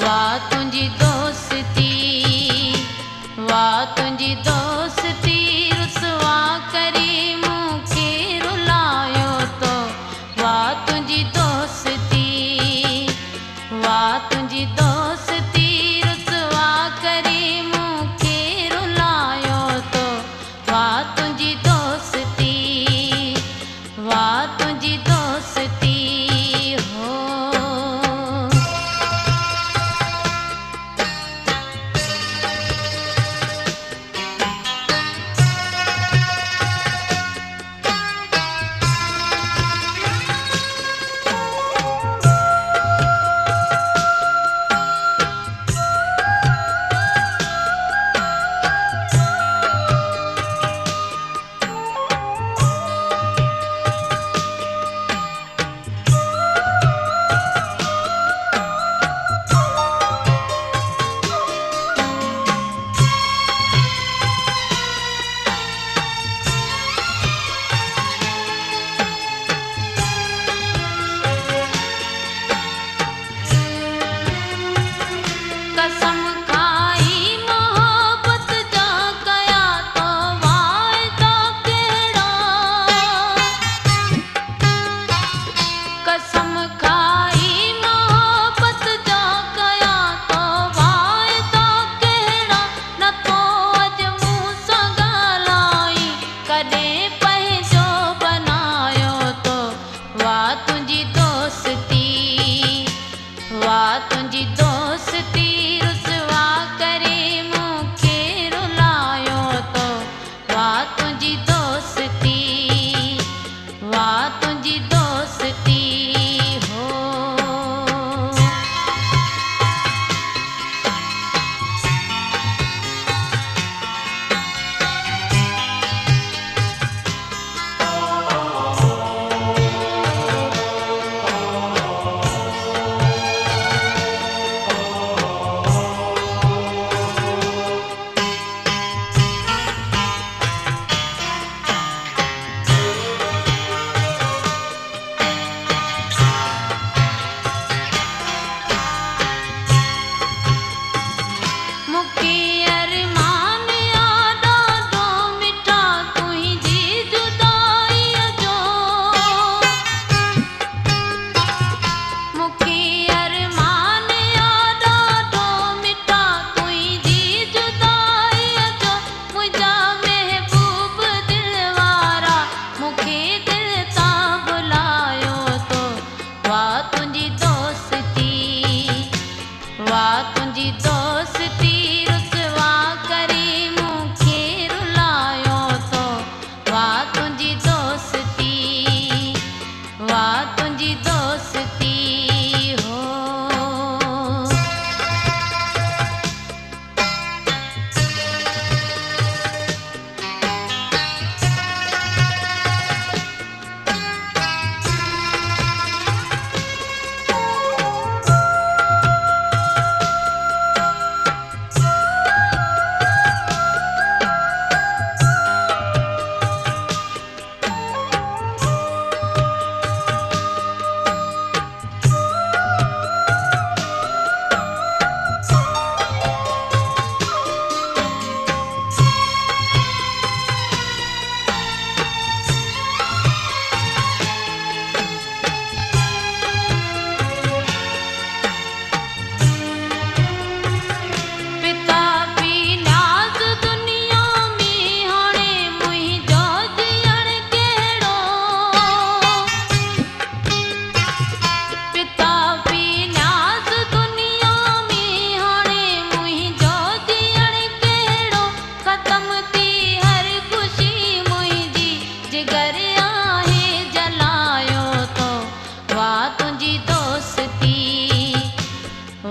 वाह तुंहिंजी दोस्ती, वाह तुंहिंजी दोस्ती, रुसवा करी मूंखे रुलायो तो। वाह तुंहिंजी दोस्ती, वाह तुंहिंजी दोस्ती, रुसवा करी मूंखे रुलायो तो। वाह तुंहिंजी दोस्ती, वाह तुंहिंजी दोस्ती हो। कसम खाई मोहब्बत जा कया तो वायदा केड़ा। कसम खाई मोहब्बत जा कया तो वायदा केड़ा। न तो अज मूं सां ॻाल्हाई कॾहिं पंहिंजो बनायो तो। वाह तुंहिंजी दोस्ती, वाह तुंहिंजी दोस्ती, रुसवा करे मूंखे रुलायो तो। वाह तुंहिंजी दोस्ती, वाह तुंहिंजी दोस्ती हो। मुकी अरमान आदा दो मिठा तुंहिंजी जुदाईअ जो। मुकी अरमान आदा दो मिठा तुंहिंजी जुदाईअ जो। मुंहिंजा महबूब दिल वारा मूंखे दिल तां बुलायो तो। वाह तुंहिंजी दोस्ती, वाह तुंहिंजी दोस्ती, रुसवा करे मूंखे रुलायो तो। वाह तुंहिंजी दोस्ती, वाह तुंहिंजी दोस्ती हो। पिता पी न्याज़ दुनिया में हाणे मुंहिंजो जीअण कहिड़ो। पिता पी न्याज़ दुनिया में हाणे मुंहिंजो जीअण कहिड़ो। ख़त्म थी हर ख़ुशी मुंहिंजी, जिगर आहे जलायो तो। वाह तुंहिंजी दोस्ती,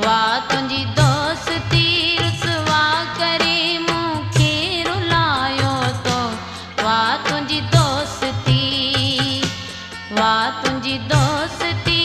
वाह तुंहिंजी दोस्ती, रुसवा करे मूंखे रुलायो तो। वाह तुंहिंजी दोस्ती, वाह तुंहिंजी दोस्ती,